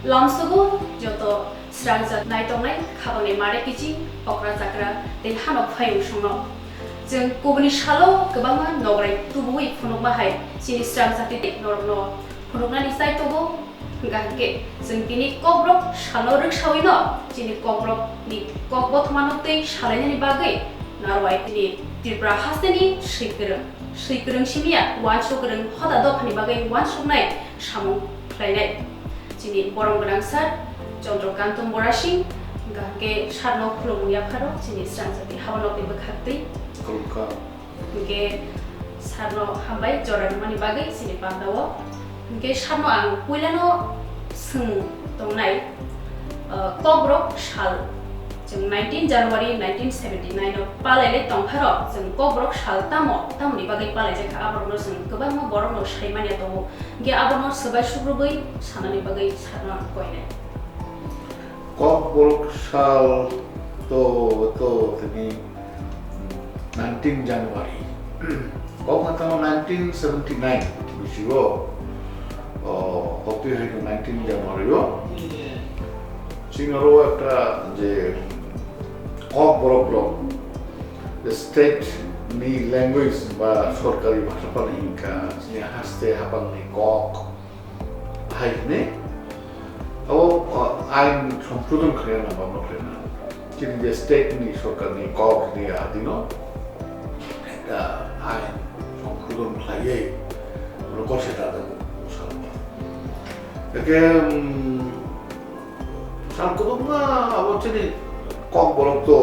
लामसुगु जतो स्रांजा नायतंनाय खाबांनि मारे किजि पकरा जाग्रा दै हानक फायौ संनो जों गुबुननि सालो गोबाङा नगराय तुबुइ फुनुक बाहाय सिनि स्रांजाति दै नरनो फुनुकनानि जायतोबो गाहके जों दिनै कब्रक सालो रोखसावैनो दिनै कब्रकनि ककबथमानो दै सालायनायनि बागै नारवाय दिनै तिब्रा हास्तेनि सैगोरों सिमिया वानसगोरों हदा दफानि बागै वानसगनाय सामुं फ्लायनाय दिनै बरं गोनां सार चन्द्रकान्त बरासिं गाहके सारनो खुलुमुया फारो दिनै स्रांजाति हाबानो बेबो खात्दै गे सारनो हामबाय जरानमानि बागै दिनै बान्दावो गे सारनो आं पयलानो सों दंनाय कब्रक साल जों 19 जानुवारि 1979 आव पालायले तंफारो जों कब्रक साल तामनि बागै पालाय जायखा आबरनो जों गोबां बरनो सायमानिया दङ गे आबरनो सबाय सुब्रुबै सानानि बागै सारनो कयनाय कब्रक साल तो তিনি 19 জানুয়ারি কখন 1979 বিশিব হতে হইল 19 জানুয়ারিও চীনেরও একটা যে কব্রক স্টেট নি ল্যাঙ্গুয়েজ বা সরকারি ভাষা পালিকা চিনি হাসতে হাবাংনি কক হাইনে ও আইন সংশোধন করে না বা না চিনি যে স্টেট নি সরকারি কক নি আদিন একটা আইন সংশোধন খাইয়ে করছে তাদের একে সাংকোদমা আবো চিনি কক বরক তো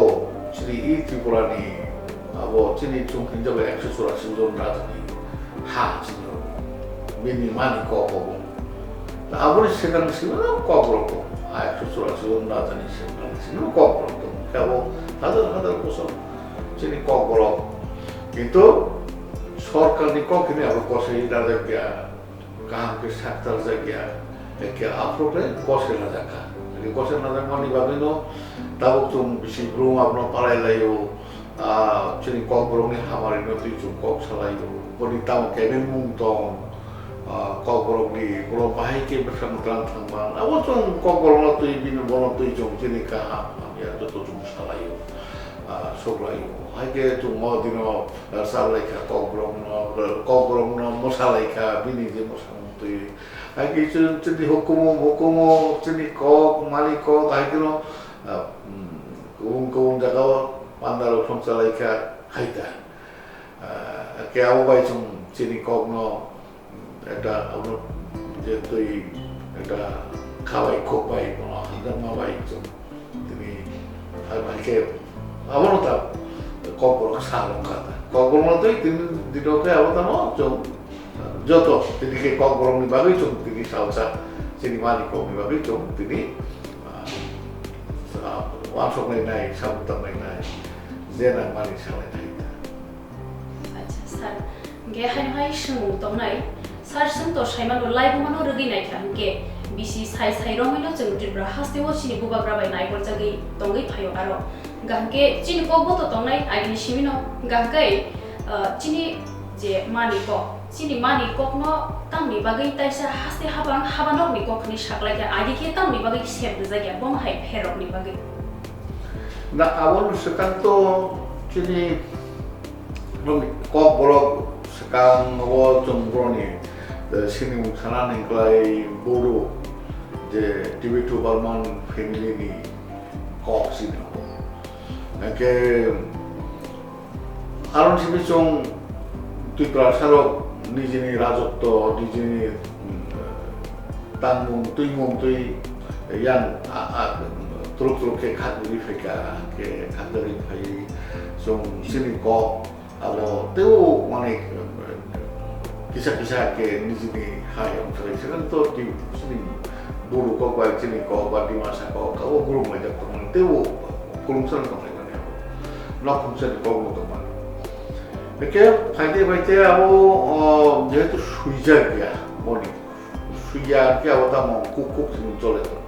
চিনি ই ত্রিপুরানি আবো চিনি chung হিনজাবে 184 জন রাজনী হা চিনি মিনি মানি কক হবো আবরি সেখানে ছিল না কক বরক 184 জন রাজনী সেখানে ছিল কক বরক কেবল হাজার বছর চিনি কক বরক কিন্তু সরকারি কক কিনে আবার কষে রাজা গিয়া কাহামকে সাক্তার জায়গা একে আফ্রোটে কষে না দেখা কষে না দেখা মানে বাবিনো তাবক তুম বিশি ব্রুম আপনো পারাইলাইও চিনি কক বরংনি হামারিনো তুই চুম কক সালাইও বনি তাও কেবেন মুং তং কক বরংনি বড় বাহাইকে বেসান গ্রাম থাংমান আবো চুম কক বরংনা তুই বিনো বন তুই চুম চিনি কাহা আমি যত চুম সালাইও সবলাইও হাইকে চুম মদিনো সালাইখা কক বরংনো মশালাইখা বিনি যে মশা তুই হাইকে চিনি হুকুমো চিনি কক মালি কক হাইকেনো গুবুন জায়গাও পান্দারো সংসালাইখা হাইতা কে আবো বাই চুম চিনি কক ন একটা আপনার যে তুই একটা খাওয়াই খোপ পাই কোনো হাজার মা বাই চুম তিনি হাইকে আবারও তা কক বরক সালং খাতা কক বরক তুই তিনি দিনকে আবতানো চুম যত তিনি কক বরংনি বাগৈ চুম তিনি সালসা চিনি মানি ককনি বাগৈ চুম তিনি वानसगनाय साबुतांनाय जेना मानि सालायनाय अच्छा सर गे हाय सोंग दंनाय सर सों तो साइमानो लाइबमानो रगिनाय खान गे बिसि साइ रमिनो जों दिब्रा हास्तेव सिनि बुबाग्रा बाय नायगर जागै दंगै फायो आरो गांके चिनि कबो तो दंनाय आइनि सिमिनो गांकै चिनि जे मानिको चिनि मानिकनो तांनि बागै ताइसा हास्ते हाबानकनि कखनि सागलायगा आदिके तांनि बागै सेब जायगा बमहाय फेरकनि बागै ना आवon sekanto chini kok borok sekang wo chombroni sini muksanan ingklai bodo je Tibetu Burman family ni kok sini ke aron sini chong tui prasarok nijini rajotto nijini tangmung tui yang truk ke khaduri feka ke khaduri phai song sini ko abo teu mane kisa ke nijini hai om sari sekan to ti sini buru ko ba sini ko ba di masa ko ka o guru ma jak tong teu kulumsan ko lai ne no kumsan ko mo to man ke phaide baite abo jehetu suija gya moni suija ke abo ta mo kuk sini chole to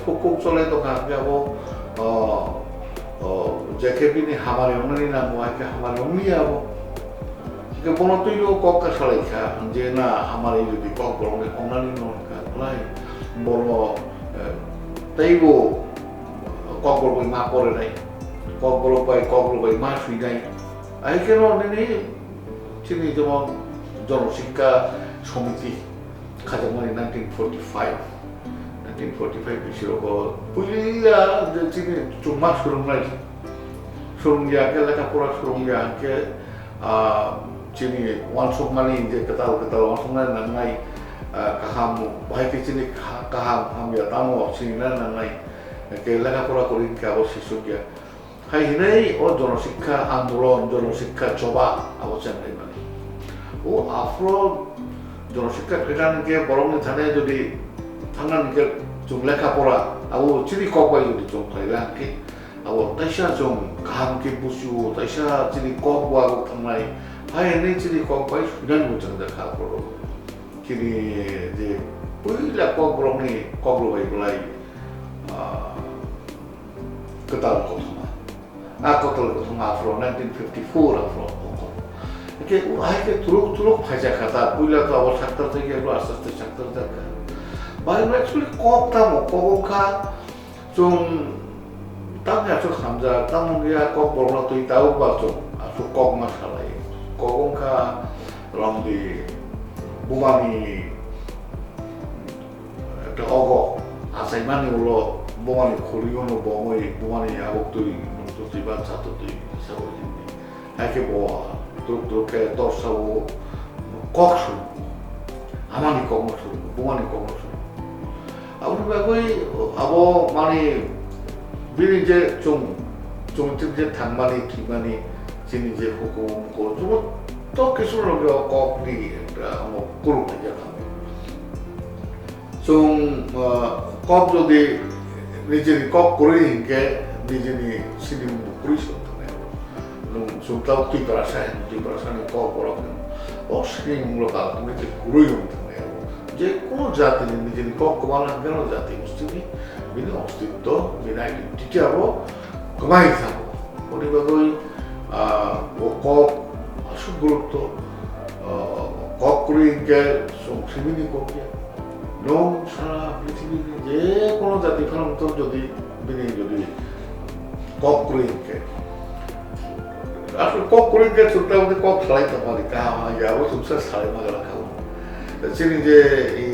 কক চলে তো কাকে আবো যেকে বিনি হামারে অননি না মোয়াকে হামারে অননি আবো কে বনতইলো cock কা সালাইখা যে না হামারে যদি কক বরংে অননি নন কা লাই bolo taibo kok bolo ma pore nai kok bolo bai ma sui nai ai keno nini chini jemon জনশিক্ষা সমিতি খাজামানি 1945 বিশিরক পুলিয়া যে চিনি চুম্মা সুরুঙ্গিয়াকে লেখাপড়া সুরুঙ্গিয়াকে চিনি ওয়ানসুকমানি যে কেতাল ওয়ানসুকমানি নাंनाय কাহাম বাহাইকে চিনি কাহাম হামিয়া তামো চিনি নাंनाय কে লেখাপড়া করি কে আবো শিশু গিয়া হাই হিনাই ও জনশিক্ষা আন্দোলন জনশিক্ষা জবা আবো চেন্নাই মানে ও আফ্রো জনশিক্ষা ক্রেটানকে বরং থানে যদি থাঙ্গানকে 좀 লেখাপড়া আবো চিনি ককবাই যদি 좀 থাইলাকে 아고 다시야 좀 감기 부수 다시야 지리 거부하고 당나이 하에네 지리 거부하이 수련 못정들 가보로 기리 이제 뿌리라 거부로니 거부로 이거라이 그다음 거통아 아까들 거통 앞으로 1954 앞으로 이렇게 아이게 두룩두룩 파자카다 뿌리라도 아고 작들 되게 아스트 작들 되게 마이너 액츄얼리 꺾다 뭐 거공카 좀 땅에 아주 감자 땅에 꼭 보러 또 있다고 봐도 아주 꼭만 살아요. 꼭은가 런디 부만이 어고 아사이만이 올라 부만이 코리오노 봉의 부만이 아복들이 또 집안 차도들이 세워지니 이렇게 뭐 그렇게 떠서고 꼭수 아마니 꼭수 부만이 꼭수 아우리가 거의 아버 많이 미리 이제 좀 이제 당만이 기만이 지금 이제 하고 또 기술로 거기 뭐 그룹 이제 좀꼭 저기 이제 꼭 그러는 게 이제니 시림 그리스도네요. 좀 따로 뒤돌아서는 거 보라고 시림으로 가 근데 그러는 거예요. 이제 그 자들이 이제 꼭 그만한 그런 자들이 무슨이 미는 어스티도 미나이 디티하고 그만이 사고 우리가 거의 꼭 아주 그룹도 꼭 그린 게좀 재밌는 곡이야. 너무 사람 পৃথিবীর যে কোনো জাতি ফেরন্ত যদি মিনি যদি কক করিন কে আসলে কক করিন কে ছোটটা মধ্যে কক খালাইতে পারি কা যাবো তুমি সাড়ে মাগা খাবো চিনি যে এই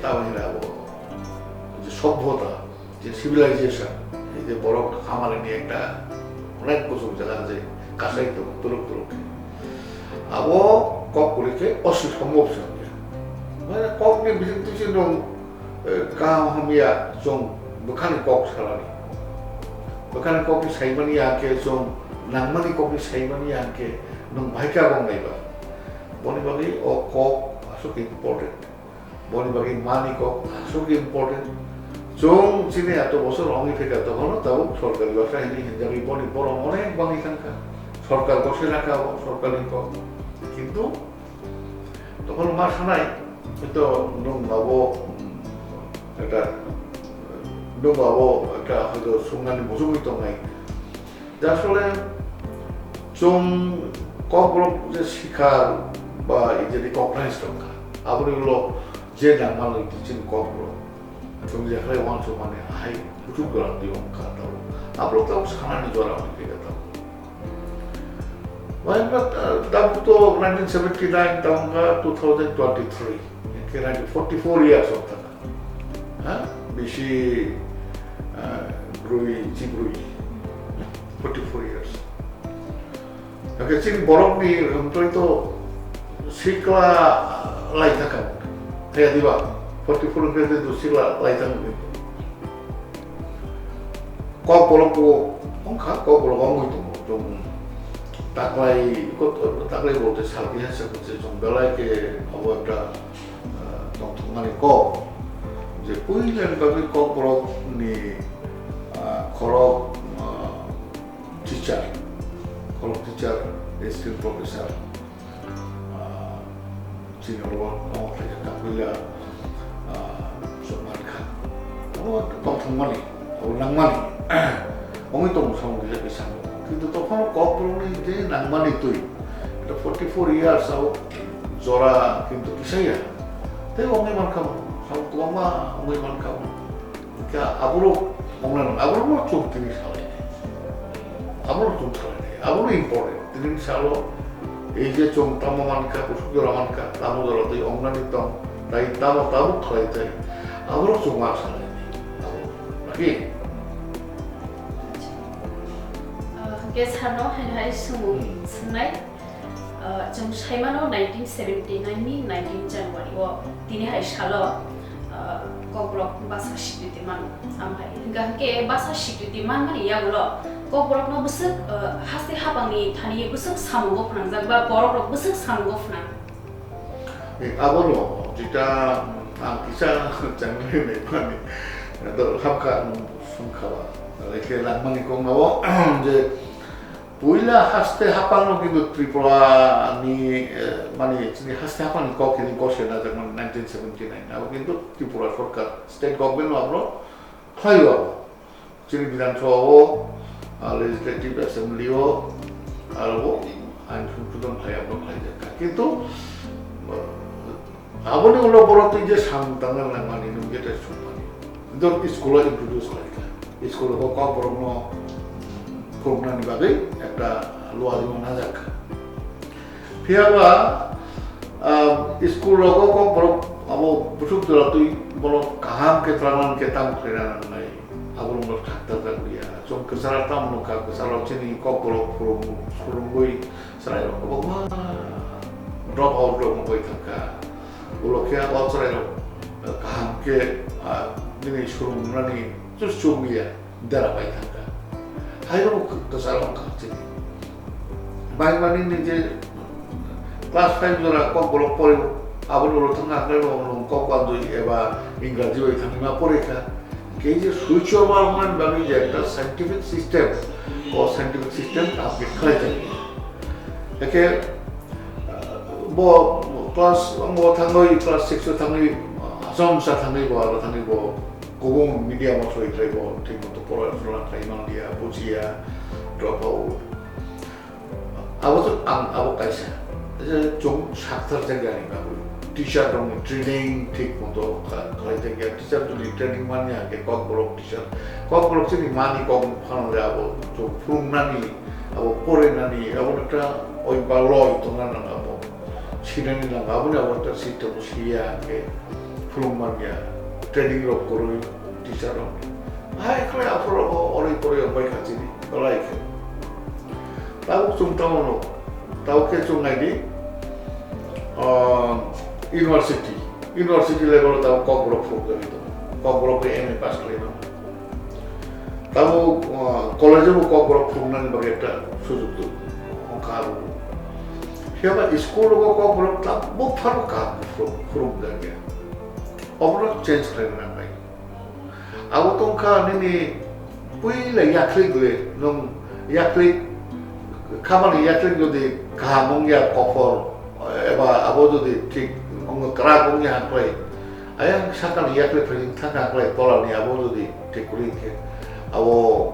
তাওহিনা সভ্যতা যে সিভিলাইজেশন এই যে বড় খামারে নিয়ে একটা অনেক বছর জায়গা যে কাছাই তো তুলক আবো কক করিকে অসি সম্ভব সঙ্গে মানে কক নিয়ে বিজেপি তুই 좀 কাহামিয়া 좀 북한의 꼭 사람이 북한의 꼭이 사이만이 않게 좀 낭만이 꼭이 사이만이 않게 너무 많이 가고 나이가 뭐니바기 꼭 아주 important 뭐니바기 많이 꼭 아주 important 좀 지내 এত বছর অঙ্গি থেকে তখন তাও সরকারি ব্যবসা হিন্দি হিন্দি বনি বড় অনেক বাঙি সংখ্যা সরকার বসে রাখা সরকারি কম কিন্তু তখন মা শোনাই হয়তো নবাবো একটা হয়তো 순간이 모습이 있던가요? আসলে 좀 거꾸로 이제 시카 বা 이제 리커플라이스던가 아무리로 제 낭만을 지금 거꾸로 좀 이제 그래 원수 만에 아이 무슨 거랑 띄운 같다고 앞으로 사나니 줘라 그랬다고 와이가 다부터 1979 다음가 2023 이렇게 44 years 없다가 বেশি জিব্রুই 44 years ওকে চিনি বরফ নি তুই তো শিকলা লাই থাকা হেয়া দিবা 44 কে তো শিকলা লাই থাকা 거 বরফ 엉카 거 বরফ 엉고 좀 딱라이 볼때 살기 했을 때 좀 별라이게 어버다 동통만이 거 이제 보이는 거기 거꾸로 니 걸어 teacher still professor 진으로 그냥 그냥 정말 동통만이 낭만이 엉이도 무서운 게 비싼 거 কিন্তু তখন 거꾸로 이제 낭만이 또 44 years 하고 저라 কিন্তু কিসাইয়া তাই অনেক만큼 Sama tua mah iman kamu. Kaya aburo mongnan aburo mo chung tini sale. Aburo chung sale. Aburo import. Tini salo এই যে chung tamo manka kusuk dora manka tamo dora tu ongnan itong dai tamo khalai tai. Aburo chung ma sale. Aburo. Lagi. Gesarno hai sumu sunai jom saimano 1979 ni 19 January wo tini hai salo kobrok basa shikriti man amhai hingga ke basa shikriti man mani yagulo kobrok no busuk haste habangni thani busuk samugo phangjak ba borok busuk samugo phang aburo jika kisah jangan mepani do hamka sungkawa leke langmani kong nawo je Puila haste hapang gitu Tripura ni mani sini haste hapang kok ini kok sih ada 1979. Aku gitu Tripura Sarkar state government abro kayu sini Bidhan Sabha legislative assembly albo ain suntudan kayu abro kayu jaga. Gitu abo ni ulo boro tu je samtangan lang mani nung kita cuma. Itu sekolah introduce lagi. Sekolah kok boro no Kurungan bagai ada luar di mana saja. Pihaknya sekolah kok baru abo busuk tu baru kaham keterangan kita mungkin nai. Abu rumah kata dia. Cuma kesalahan tamu nuka kesalahan sini kok baru kurung serai kok bawa drop out drop mau tangka. Ulo kia awal serai kaham ke ini kurung nani terus cuma dia darah baik tangka. Hayo kesalahan kecil. Baik-baik ini je kelas 5 jora kok bolong pori abang dulu tengah kalau kok bantu eba Inggris juga itu lima pori kan. Kayaknya switch over man bagi je একটা scientific system upgrade kerja. Oke, bo kelas kelas 6 tanggoi asam sa tanggoi bo Kung media mau soal itu, tim untuk pola soal kaiman dia, pujian, drop out. Aku tu aku kaisa. Jadi jom sakter jaga ni aku. Teacher dong training tik untuk kalau jaga teacher tu di training mana ke kau blok teacher. Kau blok sini mani kau kan ada aku. Jom pun nani, aku pore nani, aku nak oi baloi tu nana aku. Sini ni lang aku ni aku tu situ usia ke pun mana. Training rock kuru teacher rock. Hai kalau apa orang yang baik hati ni, kalau itu. Tahu cuma tahu ke cuma ini university level tahu kok berapa program itu, kok berapa MA pas kalian. Tahu college itu kok berapa program bagai sudut tu, kalau siapa sekolah kok berapa tak bukan kah program dia. Orang change kerana apa? Aku tunggu ni pui lagi yaklik dulu, nung yaklik kamar yaklik jadi kahamong ya cover, eba abu jadi tik, orang keragong ya apa? Ayang sekarang yaklik paling tengah apa? Tola ni abu jadi tik kulit ke, abu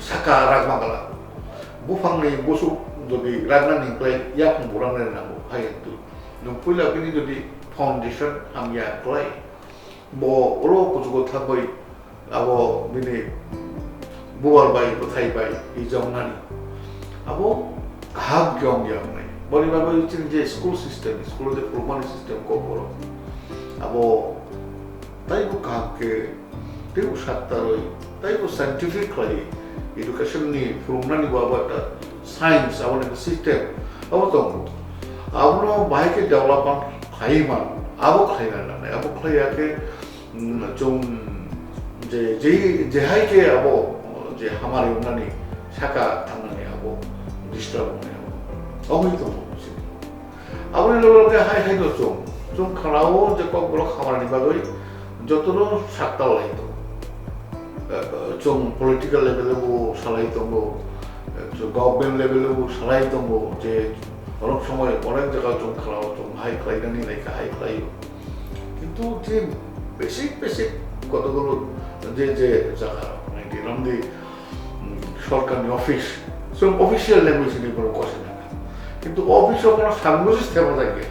sekarang makalah, bufang ni busuk jadi ragnan ni play yak murang ni namu, ayat tu. Nung pui lagi ni jadi foundation hamya play bo ro kujugo thabai abo mini buar bai buthai bai ijong nani abo kahag gyong yang nai bori babai chin je school de program system ko boro abo tai ko kahag ke teu sattaroi tai ko scientifically education ni program ni baba ta science abo ni system abo tong abo bai ke development Kaiman, aku kainan, aku kaya ke, jom je hai ke aku, je hamari umna ni, saka tangan ni aku, disturb ni aku itu sih. Aku ni lalu ke hai tu jom kalau je kau blok hamari ni bagai, jotono saktal itu, jom political level itu salah itu government level itu salah itu je orang semua orang jaga jom kalau jom high clay dan ini high clay itu je basic kota dulu je jaga nanti ramai shortcut office official language ini baru kuasa itu office orang sanggup sistem lagi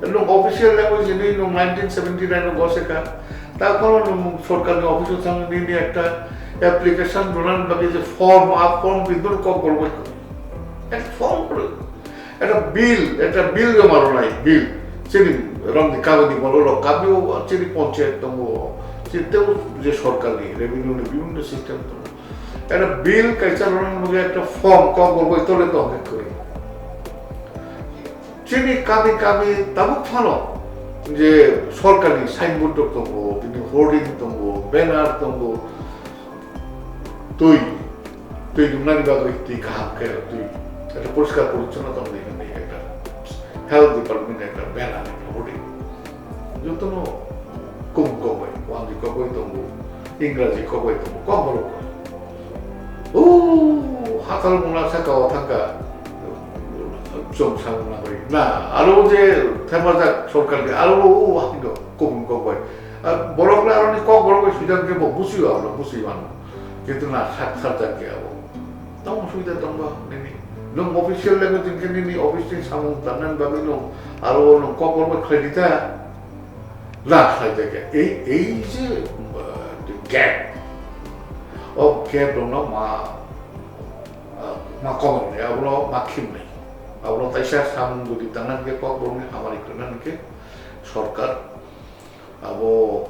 nung official language ini nung 1979 বসেকা তারপর nung সরকারি অফিসে সঙ্গে নিয়ে একটা application donor বাকি যে form বিদ্যুৎ কম করবো একটা ফর্ম করে একটা বিল জমানো নাই বিল চিনি রংদি কাগজি বলো কাবিও চিনি পঞ্চায়েত তঙ্গ চিন্তেও যে সরকারি রেভিনিউ বিভিন্ন সিস্টেম তো একটা বিল কাইচালনের মধ্যে একটা ফর্ম কম করবো তোলে তো অনেক করি চিনি কাবি তাবুক ফানো যে সরকারি সাইনবোর্ড তঙ্গ কিন্তু হোর্ডিং তঙ্গ ব্যানার তঙ্গ তুই দুনানি বাগৈ তুই কাহাকে তুই একটা পরিষ্কার পরিচ্ছন্নতা এখানে একটা হেলথ ডিপার্টমেন্ট একটা ব্যানার একটা হোর্ডিং যত কম কবাই ওয়ান্দি কবাই তঙ্গ ইংরাজি কবাই তঙ্গ কম বড় 오 하카를 문화 사카와 탄가 좀 상나 거리 나 아로제 테마자 설kar게 아로 하는 거 고분 거고요 아 뭐라고 하니 꼭 뭐라고 수장께 뭐 무시가 없나 무시만 그래도 나 살짝게 하고 너무 수이됐던 거 네니 너무 오피셜 레벨 진행이 오피셜 상황 담는 밤에는 아로는 꼭 뭐라고 크레디트 라 살짝게 에이즈 갭 gap dong ma common ya ablo makim nei ablo taisa sam gudi tanan ke kok borne amari kanan ke সরকার abo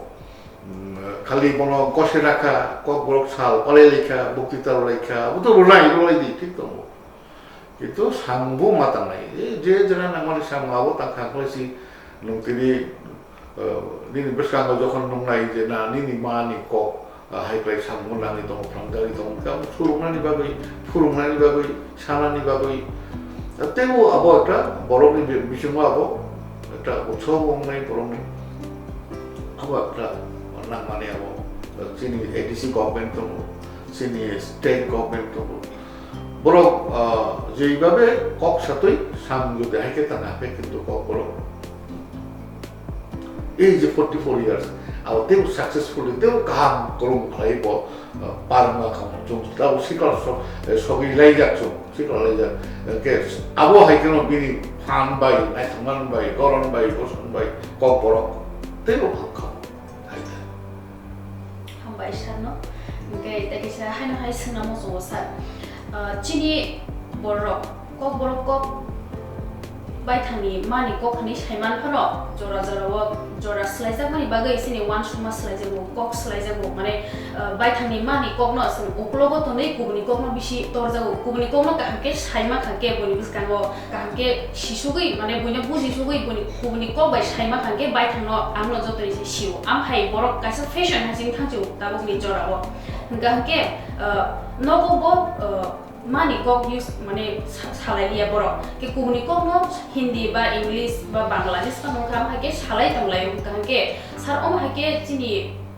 খালি বনো কষে রাখা কক বড় সাল পলে লেখা বক্তৃতা লেখা তো রোলাই দি ঠিক তো কিন্তু সাংবো মাতা নাই যে যারা আমাদের সামনে আবো তা খাকলেছি নংতিনি নিনি বেসকাঙ্গ যখন নংনাই যে না নিনি মানি কক 하이파이 상문랑이 동고 프랑다리 동고 수롱나니 바고이 사나니 바고이 때고 아버 একটা বড়মি বিষয় আবো একটা উৎসব বংনাই বড়মি আবো একটা না মানে আবো চিনি এডিসি গভর্নমেন্ট তো চিনি স্টেট গভর্নমেন্ট তো বড় যেইভাবে কক সাথই সামনে হাইকে তা না কিন্তু কক বড় এই যে 44 ইয়ার্স ଆଉ ତେଣୁ ସକ୍ସେସଫୁଲି ତେଣୁ କାହା କରମ୍ ଖାଇବ ପାରମା କାମ ଯୋଉ ତାକୁ ଶିକଳ ସଗି ଲାଗି ଯାଉଛୁ ଶିକଳ ଲାଗି ଯା କେ ଆବ ହାଇକେନ ବିନି ফান বাই নাইথমান বাই গরম বাই বসন বাই কপর তেণু ভাগ হাইতা হামবাই সানো গে তাকিসা হাইনো হাই সুনামো জোসা চিনি বড় কক बायथांनि मानि कखनि साइमान फनो जरा स्लाइजामानि बागै सिनि वान सुमा स्लाइजागो कक स्लाइजागो माने बायथांनि मानि ककनो सं ओक्लोगो तनै गुबुनि ककनो बिसि तरजागो गुबुनि ककनो काहके साइमा खाके बनि बिसकांगो काहके शिसुगै माने बयनो बुजिसुगै गुबुनि कक बाय साइमा खाके बायथांनो आंनो जतरि सिउ आम हाय बरक कासा फेशन हासिं थांजौ दाबुनि जरावो काहके नगोबो मानि कक यूज माने सालायलिया बर के गुबुनि कक न हिंदी बा इंग्लिश बा बांग्लादेश बा नखाम हाके सालाय तंलाय काहके सार ओम हाके चिनि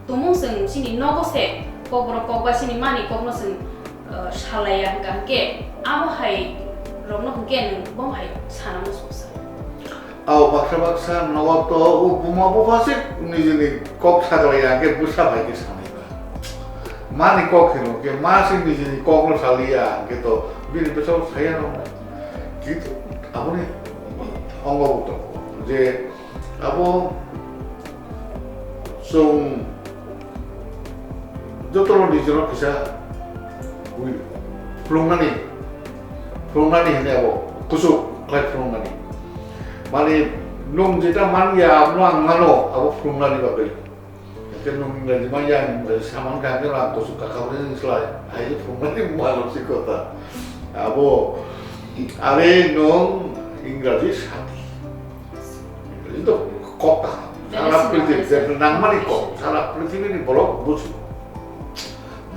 तुमुं जों चिनि नगसे कक बर कक बा चिनि मानि कक न जों सालाया काहके आम हाय रमन हके नों बम हाय सानामो ससा आव बाक्सा नगत उपमा बफासे निजनि कक सालाया के बुसा भाइके सानाय मानि कक हेनो के मासिं निजनि कक न सालिया के तो बिनि बेसाव साया न कितु आबनि अंगबुत जे आबो जों जतरो निजनो किसा उइ फ्लंनानि हेने आबो कुसु क्लाइ फ्लंनानि माने नों जेटा मानिया आबनो आंगानो आबो फ्लंनानि बागै cái nông người mà nhà người sao món cái làm tổ chức cả không đến lại hay cũng mấy mà làm gì có ta à bo 아래 nông 인간이 사기 이도 꺾다 사람 프리티브 낭만이 꺾 사람 프리티브니 뭐로 무슨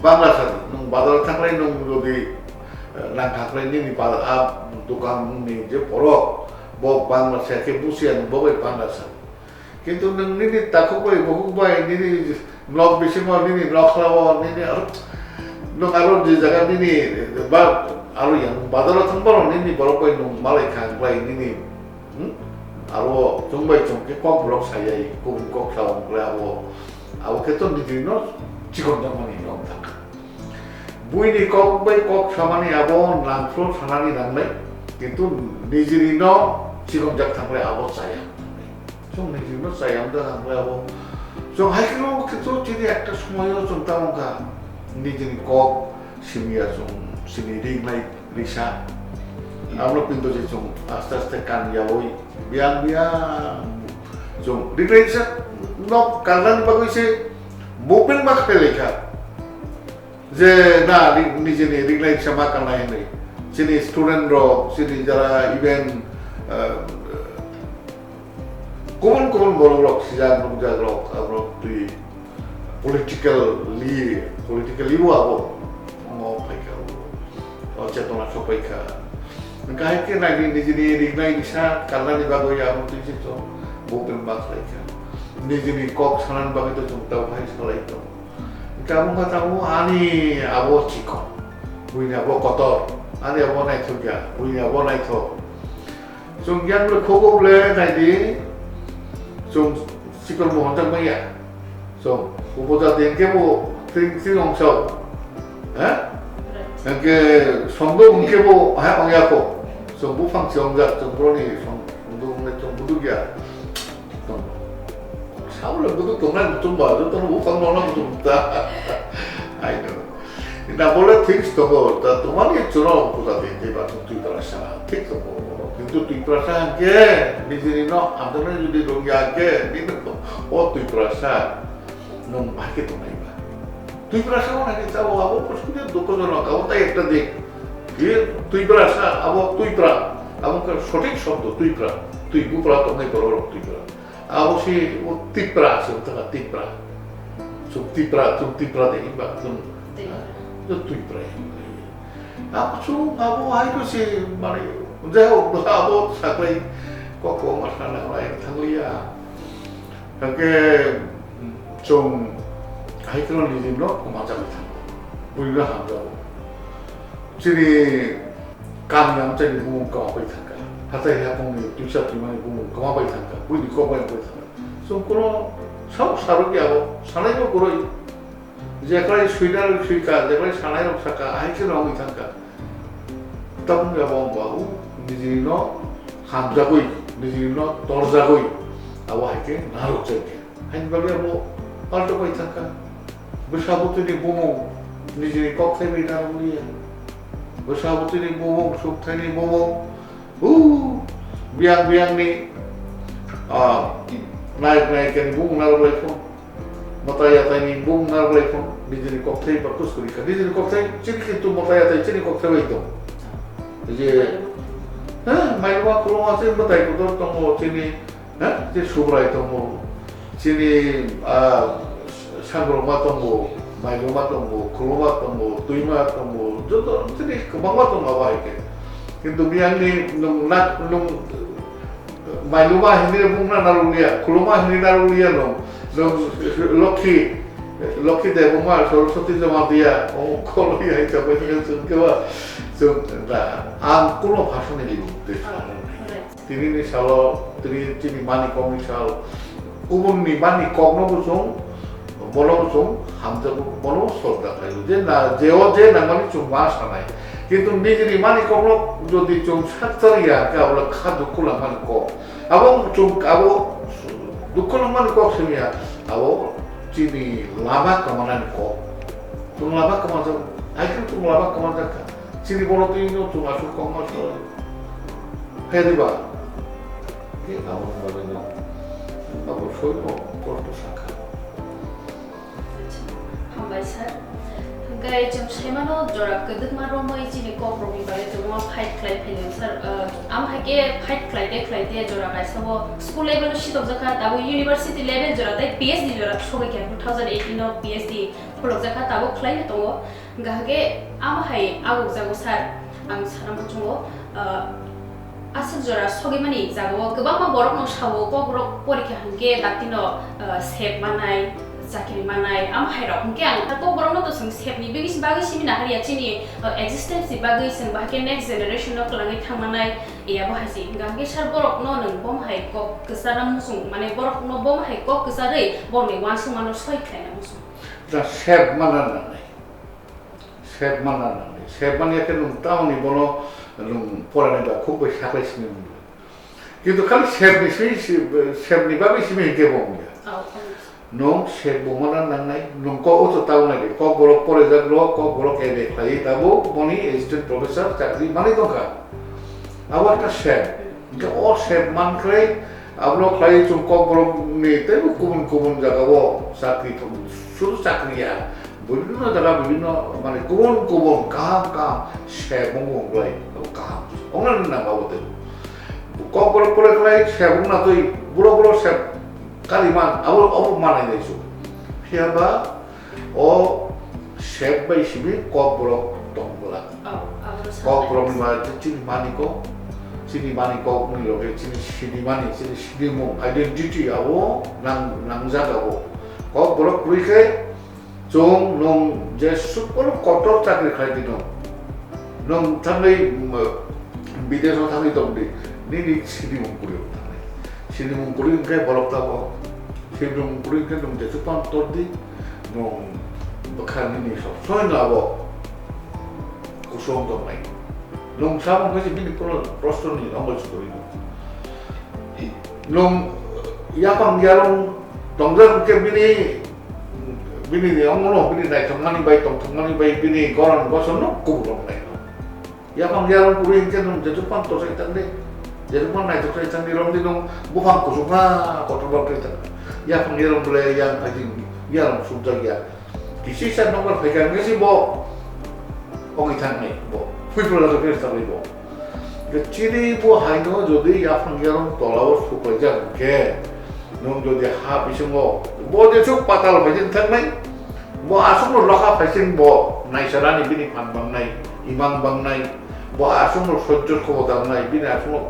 방라사디 nông 바다를 탕라이 nông 여기 난 탕라이니 바다 앞 두칸니 이제 보러 뭐 방라사게 무시한 뭐가 방라사 কিন্তু নিনি তাকোই বহুবাই নিনি ব্লক বেশিমা নিনি ব্লক লাও নিনি আর নং আরো যে জায়গা নিনি বা আরো ইয়াং বাজার থাকবার নিনি বড়কই নং মালাই খাংবাই নিনি আরো জংবাই জংকে কক ব্লক সাইয়াই কক কক সাওং লাও আও কেতো নিদি ন চিকন জামানি নং থাক বুইনি কক বাই কক সামানি আবো নাংফ্লো সানানি নাংলাই কিন্তু নিজিরি ন চিকন জাক থাকলে আবো সাইয়া 좀 নিজের চাই আমরা হামলাবো 좀 하이키로 그또 지리 একটা সময়ও 좀 따온가 নিজের কক সিমিয়া 좀 সিনি রিংলাই রিসা আমরা কিন্তু যে 좀 আস্তে আস্তে কান যাবই বিয়াং বিয়াং 좀 রিংলাই রিসা 너 간단 바고이세 목변 막 펠레카 যে না নিজে রিংলাই রিসা 막 কানা হেনে সিনি স্টুডেন্ট র সিনি যারা ইভেন্ট কোন বড় রক সিজান রক রক আমরা তুই politically abo mo paika o cetona sopaika kahit ke na ni rignai bisa karena di bago ya mo tuh itu bukan maksudnya ni kok sanan bago itu cuma bahas kalau itu kamu nggak tahu ani abo ciko punya abo kotor ani abo naik juga punya abo naik tuh sungguh boleh kogo boleh tadi 좀 시끌 뭐 혼자 뭐야 좀 그보다 된게 뭐 띵띵엄청 에? 그 성도 문게 뭐 하야고 좀 무팡 정작 좀 그러니 성도 좀 무득이야 좀 사울은 무득 동네 좀 봐도 또 무팡 너나 좀 없다 아이고 나 원래 텍스트 거 동안에 저런 보다 된게 봐도 뒤돌아서 텍스트 뭐 কিন্তু তুই প্রসাদকে নিজের আমরা যদি রোগীকে দিন ও তুই প্রসাদ নম ভাগে তো নাইবা তুই প্রসাদ নাকি যাও আবো প্রশ্ন দুঃখজনক আবো তাই একটা দিক তুই প্রসাদ আবো তুই প্রা আবো সঠিক শব্দ তুই প্রা তুই গুপ্রা তো নাই বড় তুই প্রা আবো সে ও তিপ্রা আছে ওটা তিপ্রা তিপ্রা দেখিবা তুই প্রা আবো আইতো সে মানে jauh berabot sampai kok masalah lain tanglia. Oke, 좀 하이크런 리듬로 맞아 비슷한 거. 우리가 한다고. 지리 감염자리 부분 까마고 있단가. 하다 해보면 뒤샷 뒤만에 부분 까마고 있단가. 우리 까마고 있단가. 좀 그런 사르게 하고 사나이로 그러 이제 그래 수이다를 수이까 내가 사나이로 살까 하이크런 하고 있단가. 답은 뭐 하고 নিজের হামজাগই নিজের দরজাগই আবো হাইকে নারক চাইকে হাইন বাগে আবো পাল্টো পাই থাকা বসাবতী বোমো নিজের কক্ষে বেটা বলিয়ে বসাবতী বোমো সুখানি বোমো বিয়াং বিয়াং নি নায়ক নায়িকানি বুম নারক লাইফোন মতায়াতাই নি বুম নারক লাইফোন নিজের কক্ষে বাকুস করি নিজের কক্ষে চিনি কিন্তু মতায়াতাই চিনি কক্ষে বাইতো যে 마이와 그로마세 뭐다 이것도 또 지니 이제 수브라이 또 지니 상그로마 또 마이로마 또 그로마 또 두이마 또 저도 지니 그방마 또 나와 이게 근데 미안해 나 마이로마 흔들어 보면 나루리야 그로마 흔들어 나루리야 너 럭키 대보마 서로서티 좀 하디야 콜로야 이제 그래서 그거 안 꿀로 파션을 입는데 তিনি সাল তিনি মানি কম সাল উবুনি মানি কম নবুসং বলবুসং হামজাবু বলো শ্রদ্ধা খাইলো যে না যেও যে নামানি চুমা সানাই কিন্তু নিজের মানি কম যদি চুম সাতরিয়া কাবলা খা দুকুলা মানি কম এবং চুম আবো দুকুলা মানি কম সেমিয়া আবো চিনি লাভা কামানানি কম তুমি লাভা কামাজা আইকে তুমি লাভা কামাজা চিনি বড় তুই তুমি আসো কম আসো 해리바 이게 나오는 거거든요. 나도 소리로 그것도 생각. हामबायसर गए जों सेमानो जरा गदक मारो मै जिनि कप्रमि बारे जों मा फाइट क्लाइ फेनो सर आम हाके फाइट क्लाइदे जरा गाइसबो स्कुल लेभेल सिटक जका दाबो इउनिभार्सिटी लेभेल जरा ताइ पीएचडी जरा सबै के 2018 नो पीएचडी फलक जका दाबो क्लाइ दङ गाहागे आम हाय आगु जागो सर आं सानाम बुङो आसल जरा सगैमानि जागो गोबां मा बरक न सावो कब्रक परीक्षा हंगे दातिनो सेप मानाय जाकिनि मानाय आम हायराव हंगे आं ता कब्रक न तो सेपनि बिगिस बागै सिमिना हारिया चिनि एक्जिस्टेंस बागै जों बाके नेक्स्ट जेनेरेशन न कलाङै थांमानाय एया बाहायसि गांगे सार बरक न नों बम हाय क गोसारा मुसुं माने बरक न बम हाय क गोसारै बरनि वानसुं मानो सय खायना मुसुं दा सेप मानानाय सेप माने के नों तावनि बनो 좀 보라는 거 공부 시작했으면 Gitu kan chef ni babi simi ke bom ya. Nong chef bomana nangai nong ko uto tahu nai ko borok pore jaglo ko borok ede khai tabu moni assistant professor chakri mani dongka. Awak ka chef. Ke or chef man krai ablo khai chung ko borok ni te kubun jaga wo sakri to suru sakri ya. Bibino jaga bibino mane kubun kam chef mong krai kam. Ongan na bawote. Kok boleh kelai chef na tuh buru chef kaliman awal mana ini su siapa chef by sini kok boleh tong bola kok boleh mana cini mani kok ni loh cini mani mo identity awo nang jaga wo kok boleh kui ke jong nong jesu boleh kotor cakri khai di nong tangai bides no tangai tong di ni sini mungkuri kayak balap tahu sini mungkuri kan dong jadi pantor di nong bekan ini soalnya labo kusong dong lain nong sama kasih bini prostor ni nong bersyukur ini nong ya panggialong dongdang ke bini ni orang bini naik tengani baik bini koran kosong nong kubur lain ya panggialong kuring kan dong jadi pantor saya tanda jadi mana itu kereta di rom di nong bukan kusuma kotor kereta ya pengirim boleh yang aja yang sudah ya di sisa nomor pegang ni sih bo ongitan ni bo full lah kereta ni bo kecili bo hanya jadi ya pengirim tolak supaya ke nong jadi habis semua bo dia cuk patal bagian tengah bo asum lo lokap pasien bo naik serani bini panbang naik imang bang naik bo asum lo sojud kau dah naik bini asum lo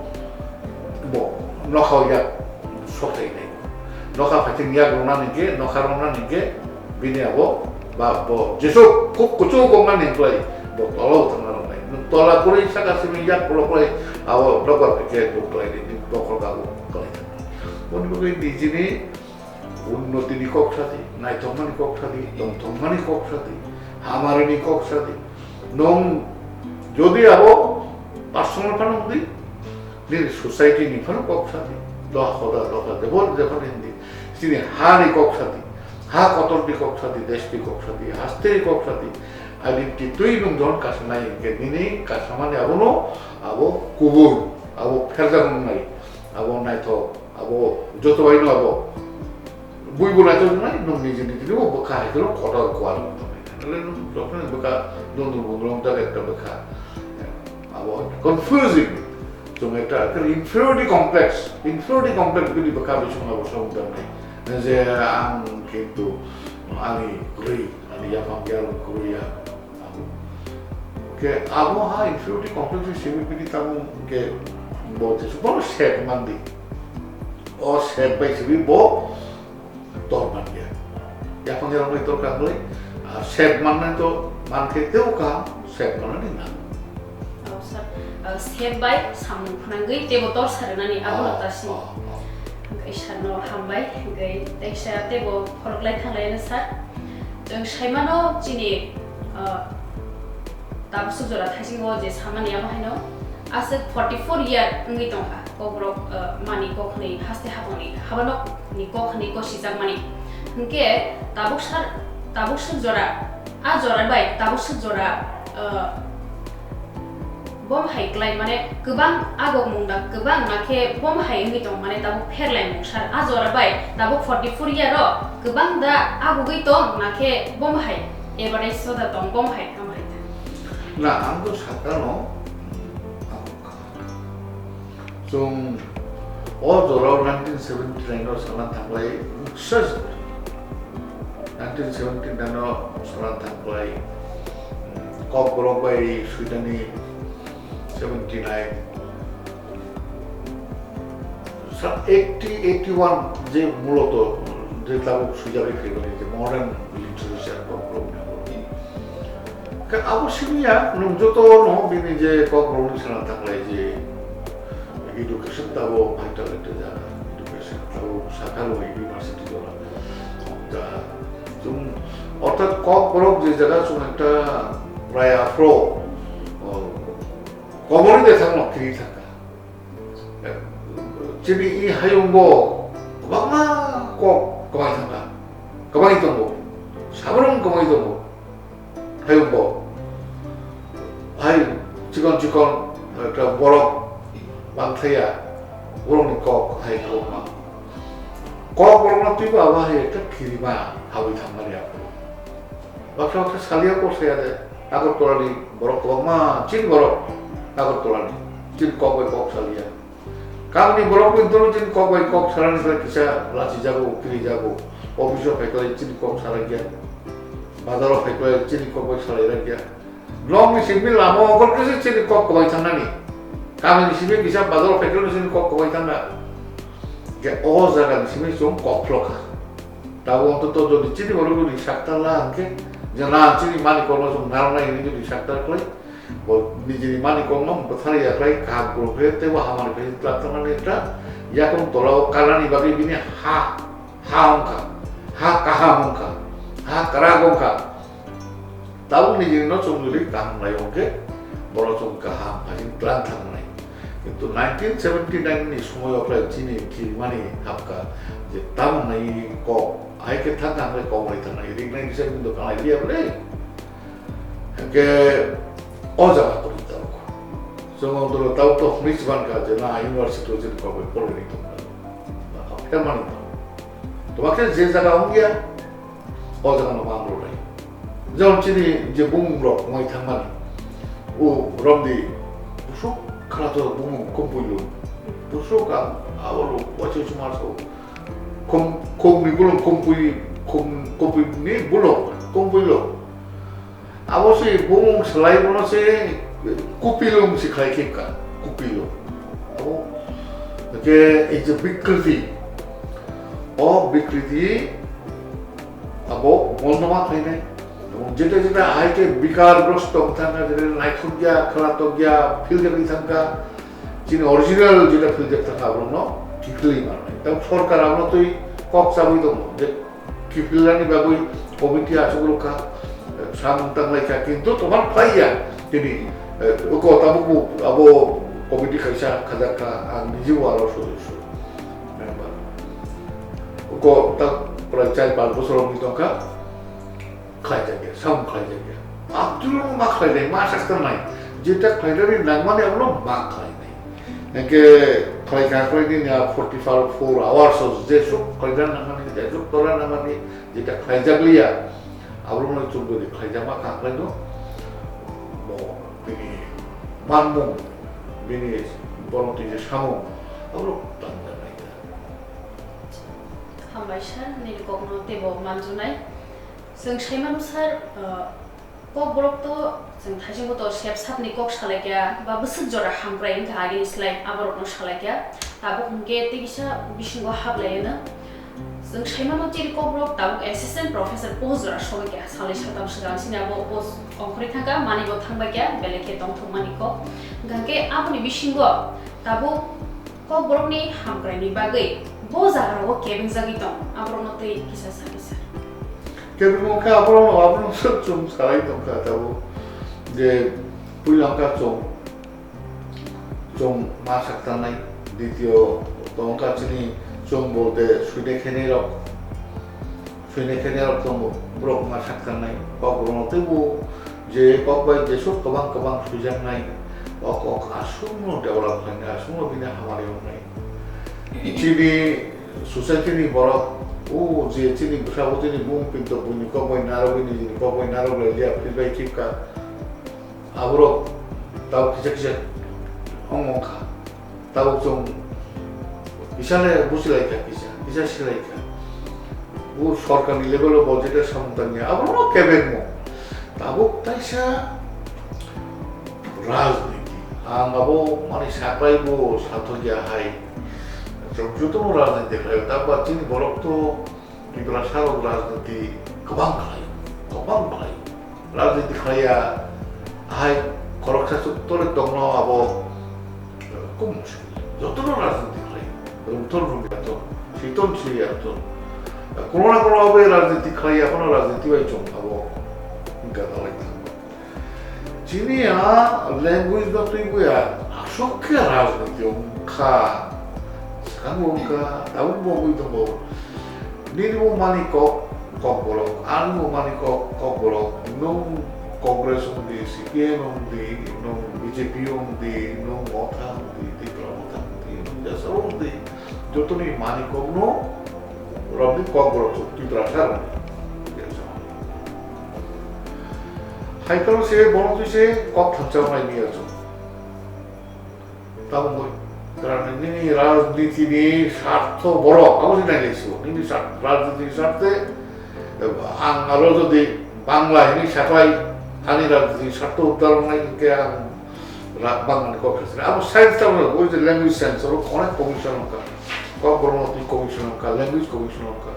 bo nokau ya sokte ini nokau pasti ya ronan ini bini abo bo jesu kucu gongan ini play bo tolong tengah ini tolak kuri saka seminyak pulau play abo dokter pakai dokter ini dokter kagu play ini begini di sini unnoti di kok sati naik teman kok sati dong teman kok sati hamar ini kok sati nong jadi abo personal panung di nih society ni pun kok sati doa debor ini sini hari kok sati ha kotor di kok sati des di kok sati haste kok sati identity tu inung don kasnai ke ini kasaman ya abo kubur abo perjang nai abo nai to abo joto waino abo bui bula to nai nung ni jini abo bekai itu kotor kual lalu dokter bekai don tak ada bekai abo confusing cuma itu inferiority complex itu bekas cuma bersama dengan nasi ang gitu ani kuri ani yang panggil kuri ya ke abu inferiority complex itu sih tamu ke buat supaya chef mandi chef baik sih bo torman dia yang panggil orang itu kan boleh chef mana itu mangke itu kan chef mana ni nak step by samun panangai tebo tor saranani abo tasi ngai sano hambai ngai teksa tebo khoroklai thanglai na sat jong shaimano chini tabsu jora thasingo je samani amo haino ase 44 year ngai tongha kobrok mani kokhni haste haboni habano ni kokhni ko sijak mani nge tabuk jora a jora bai tabuk jora bom hai klai mane kubang agok mungda kubang make bom hai ngi tong mane tabu pherlai mungsar azora bai tabu 44 year ro kubang da agugui tong make bom hai ebare soda tong bom hai amai nah anggo sakano 좀 어저러 1979로 사람 당과의 묵서스 1979 나노 사람 당과의 거꾸로바이 스웨덴이 79 81 যে মূলত যে তাবুক সুজাবে ফেলে যে modern literature problem kan awalnya nunggu no bini je kok belum sana tanglai je education tahu vital itu jalan education tahu sakalo university jalan dah cum otak kok belum je jalan cuma kita raya pro komori desa no kiri taka Jadi i hayungbo bangma kok kemai tangga kemai tunggu sabarang kemai tunggu hayungbo hay cikon ke borok bangtaya borok ni kok hay kok borok na tiba apa hay ke kirima hawi tangga ya waktu sekali aku saya ada aku tolani borok bangma cin borok aku tolani cin kok sekali ya Kami ni borok pun turun jadi kok saran kita kisah lasi jago kiri jago ofisio pekal jadi kok saran dia badaro pekal jadi kok saran dia long ni simbil lama kok kisah jadi kok sana ni kami di sini bisa badaro pekal jadi kok sana ke zagan di sini cuma kok floka tahu untuk tuh di sini baru di sakta lah ke jangan sini mani kalau cuma narna ini di sakta kali Nijini mani kongom berthari ya krai kaham kurete wah hamani pesi telah neta ya kong tolau kalani bagi bini ha ongka ha kahamongka ha karagongka tahu nijini no sumuli kaham lai oke boro sum kaham pasi telah nai itu 1979 ni semua krai sini kiri mani hapka je tahu nai ko ai ke thang nai ko mai thang nai ring nai bisa untuk kalai dia boleh ke Oza aku tahu. Semua orang tahu tuh Michigan kaje na university itu jadi kau boleh itu. Apa mana itu? Tuh makanya jadi jaga orang dia, Oza kan orang boleh. Jangan sini je bung blok mai thaman. Romdi busuk kalau tuh bung kumpul busuk kan awal wajib cuma so. Kum belum kumpul ni belum kumpul Aku sih bung selain mana sih kupilum sih kayak kita kupilum. Oh, jadi itu big kriti. Oh big kriti. Aku mau nama kayak ni. Jadi ada ke bikar bros tong tangga jadi naik kerja, kelat kerja, filter di tangga. Jadi original jadi filter tangga belum no, kipili mana. Tapi sorkar apa tu kok sabu itu. Jadi kipilan ni bagus komiti asal ka. Samtang mereka kintu teman kaya jadi uko tabuku abo komedi kaisa kadaka anjiwa rasul member uko tak percaya pada bosorong itu kan kaya dia sam kaya dia abdul mak kaya dia masak tenai jeda kaya dari nangman yang belum mak kaya ni nengke kaya ini ya 44 hours so jesuk kaya nangman ni jesuk toran nangman ni jeda kaya jaglia Abang nak cuba di kerja makan lain tu, mau bini manmung, bini borong tiga samu, abang tangga naik. Hambaisan ni kok nanti bawa manjunai, seng saya sar kok borok tu seng thajing tu siap siap ni kok salakya, babu sejora hambrai ni lagi ni selain abarok no salakya, abang mungkin tu bisa bising gua hablay na. Seng saya jadi kobrok tahu assistant professor post jora show kya salih shatam sekarang sini abo post ongkri thangka mani go thangba kya beleke tong thong mani ko gangke abu ni bishingo tabu kobrok ni hamkrai ni bagai bo jara go kebing jagi tong abro note kisah sakisa kebing mo ka abro sum salai tong ka tabu je pulang ka 좀 masak tanai ditio tong ka sini 좀 뭐데 수내 캐내럭 좀 브록 마삭탄 나이 거꾸로 뜨고 이제 거기에 이제 속 그방 수장 나이 거 아수로 데벨롭 하는 아수로 비나 하마리 나이 집이 소사이티니 뭐라 오 이제 집이 부사고들이 몸pinto bunyi 거기에 나로비니 거기에 나로를 이제 필바이 킵까 앞으로 tahu kisah ongongka tahu 좀 misalnya busi lagi kisah silai kan, bu sorkan di level budgetnya samtanya, apa lo kebeng mo, tahu taisa razniti, anggapo mari siapa ibu satu jahai, terus itu razniti kaya, tapi cini borok tu diberasa razniti kebang kaya, razniti kaya, hai korok satu tulis dong lo abo, kumus, itu razniti. Betul betul. Siton sih ya tuh. Corona apa राजनीति खाई apa राजनीति Y cuma abo enggak tahu lagi. Sini ya language itu ibu ya. Asok ke राजनीति ka sakang ka tahu mo itu mo nini mo mani kok bolok anu mo mani kok bolok nung Kongres di CPM di nung BJP di nung Mota di Pramota di jasa di joto ni mani kok no Robin kok bolok di berasal Haikal se bono tu se kok thancau nai ni aso tahu mo karena ini राजनीति ni স্বার্থ বড় আমি নাই লেখছো ini রাজনীতি স্বার্থে ang aro যদি Bangla ini সাথে ani রাজনীতি স্বার্থ উদ্ধার নাই কে বাংলা কো ক্ষেত্রে আমি সায়েন্স টা ওই যে ল্যাঙ্গুয়েজ সায়েন্স ওর অনেক কমিশন কা কম বড়মতি কমিশন কা ল্যাঙ্গুয়েজ কমিশন কা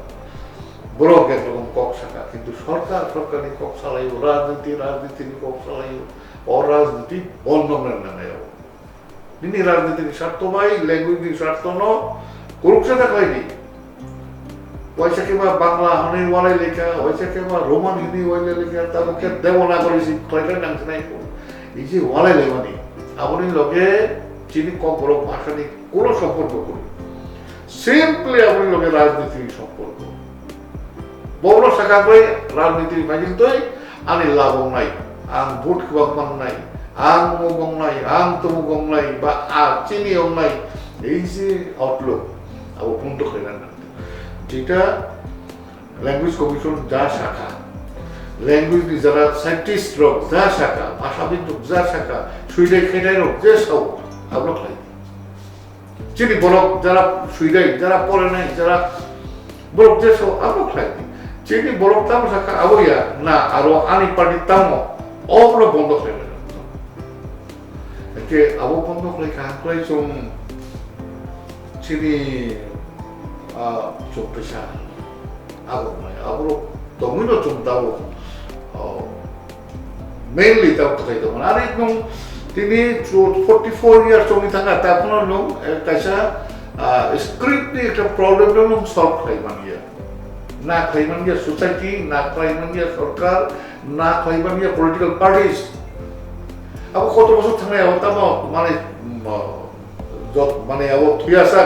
বড় একরকম কক শাখা কিন্তু সরকারি কক চালাই রাজনীতি কক চালাই অরাজনীতি বন্ধ না ini রাজনীতি স্বার্থ ভাই ল্যাঙ্গুয়েজ স্বার্থ ন করুকছে না কইনি ওইসা কিবা বাংলা হনি ওয়ালাই লেখা ওইসা কিবা রোমান হিন্দি ওয়ালাই লেখা তারকে দেবনাগরী কয়টা নাম নাই এই যে ওয়ালাই লেখানি আপনি লগে চিনি কম বড় ভাষা নিয়ে কোনো সম্পর্ক করি সিম্পলি আপনি লগে রাজনীতির সম্পর্ক বড় শাখা করে রাজনীতির মাঝিন তো আনি লাভ নাই আং ভোট কিবা নাই ang mugong nai, ang tumugong nai, ba chini ong nai, এই যে আউটলুক আবার punto kailan natin. যেটা ল্যাঙ্গুয়েজ কমিশন যা শাখা, ল্যাঙ্গুয়েজ ni যারা সায়েন্টিস্ট রোগ যা শাখা, ভাষাবিদ রোগ যা শাখা, সুইডাই খেটাই রোগ যে সব আবার খাই। চিনি বরক যারা সুইডাই, যারা পড়ে নাই, যারা বরক যে সব আবার খাই। চিনি বরক তাম শাখা আবইয়া না আরো আনি পার্টি তামো অবলো বন্ধ খাইলেন। que abo pondok le kangklai som chini chopesa abo mai abo tomino chum tabo mainly tabo kai to mari nung tini 44 years chumi thanga ta kono nung kaisa script ni ekta problem nung solve kai mania na kai mania society na kai mania sarkar na kai mania political parties aku kota masuk tengah awak tahu mana jod mana awak biasa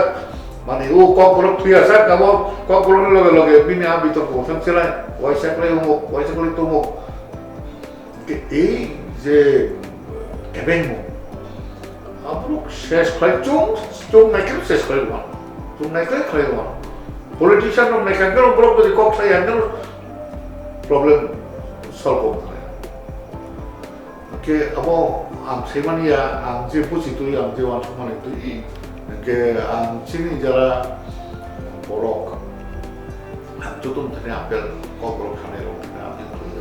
mana kok boleh biasa awak kok boleh loge bini abi tu kau sampai waisa kali tu mo ke je kebengmu aku ses kali cung mereka ses kali mana cung mereka kali mana politician mereka kan boleh jadi kok saya kan problem solve ke abo ang semania ang je pusi tu ang je wan semani tu ke ang sini jara borok ang jotum thane apel ko borok thane ro apel tu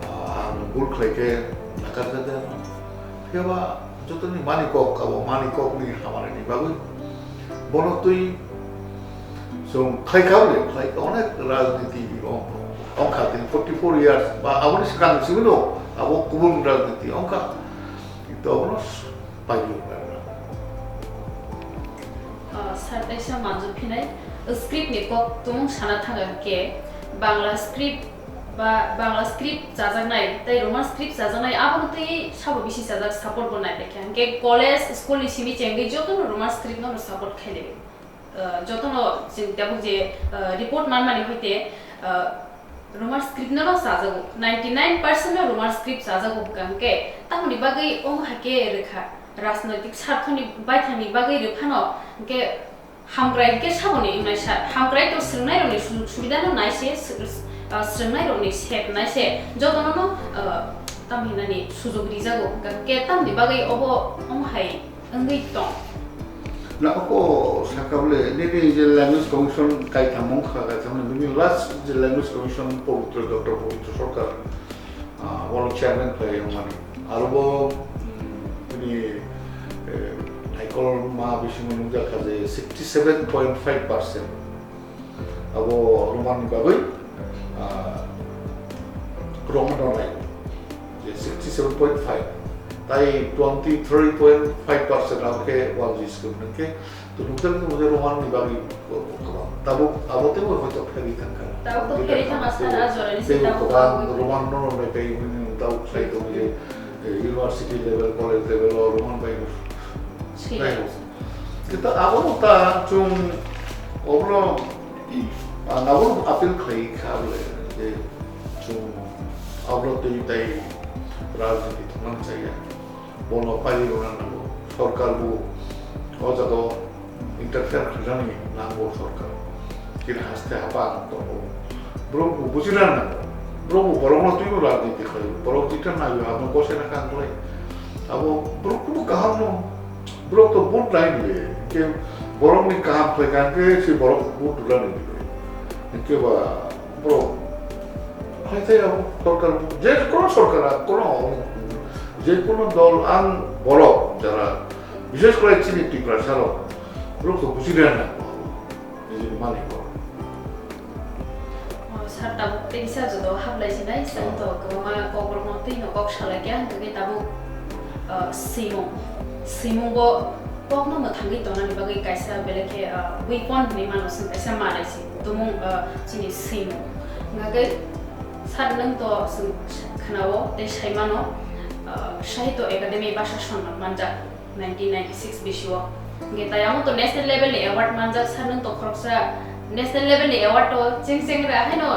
ang bul khlai ke nakar da ke ba jotum ni mani ko ni hamare ni bagu bono tui som khai onek rajdniti ong khatin 44 years ba aboni sekarang sibino abo kubun rajdniti ongka itu abonos payu sartaisa manju phinai script ni kok tung sana thanga ke bangla script jajanai tai roman script jajanai abon tei sabo bisi jajak support bonai dekhe ke college school ni simi chengi joto roman script no support khaile joto no debu je report manmani hoite roman script no sajago 99% no roman script sajago bukanke tamni bagai ong hake rekha রাজনৈতিক স্বার্থনি বাইথানি বাগै রেফানো के हामग्राय के साबनि नायसा हामग्राय तो स्रंनाय रनि सुबिदा न नायसे स्रंनाय रनि set नायसे जदननो तामहिनानि सुजुग रिजागो के तामनि बागै अबो अमहाय अंगै दं na ako sakable nini je language commission kai thamong khaga tamne nini last je language commission pavitra dr pavitra sarkar wal chairman play mani arobo ni haikol ma bishimanu jakha je 67.5% abo roman bagai roman nai je 67.5 তাই 23.5% आपके वाजिस करने के तो नुकसान तो मुझे Roman निभागी तब अब तो वो तो फेरी तंका तब तो फेरी था मसाला जोरनी से तब रोमान नो में पे तब सही तो मुझे यूनिवर्सिटी लेवल कॉलेज लेवल और रोमान भाई kita awal ta chung obro awal apil khai khable je chung awal tu tai রাজনীতি থামান চাইয়া বন পাইলি নাঙ্গো সরকার বু অজাত ইন্টারফেয়ার খাজানি নাঙ্গো সরকার কিনা হাসতে হাপা তো ব্রহ্ম বুঝিলেন না ব্রহ্ম বরং তুইও রাজনীতি খাই বরং যেটা না আপনি কষে না কান করে আবো ব্রহ্ম কাহাম নো ব্রহ্ম তো বুট নাই দিবে কে বরং নি কাহাম খাই কান কে সে বরং বুট দুলানি দিবে কে বা ব্রহ্ম হয়তো সরকার যে কোনো সরকার কোনো যে কোনো দল আন বড় যারা বিশেষ করে চিনি টিকরা সারো লোক তো বুঝিলেন না নিজের মালিক সার তাবু তেইসা যদ হাবলাইছিনাই সাং তো গোমা কবর মতেই নকক সালাইয়া গগে তাবু সিমং bo pokno ma thangi tonani bagai kaisa beleke weapon ni manusin kaisa malaisi tumung chini simong ngagai সারনং তো খানাও তে সাইমানো সাহিত্য একাডেমি ভাষা সম্মান মানজাক 1996 বিশ্বও গেতায়ামো তো ন্যাশনাল লেভেলে অ্যাওয়ার্ড মানজাক সারনং তো খরকসা ন্যাশনাল লেভেলে অ্যাওয়ার্ড তো চিংচিং রা হাইনো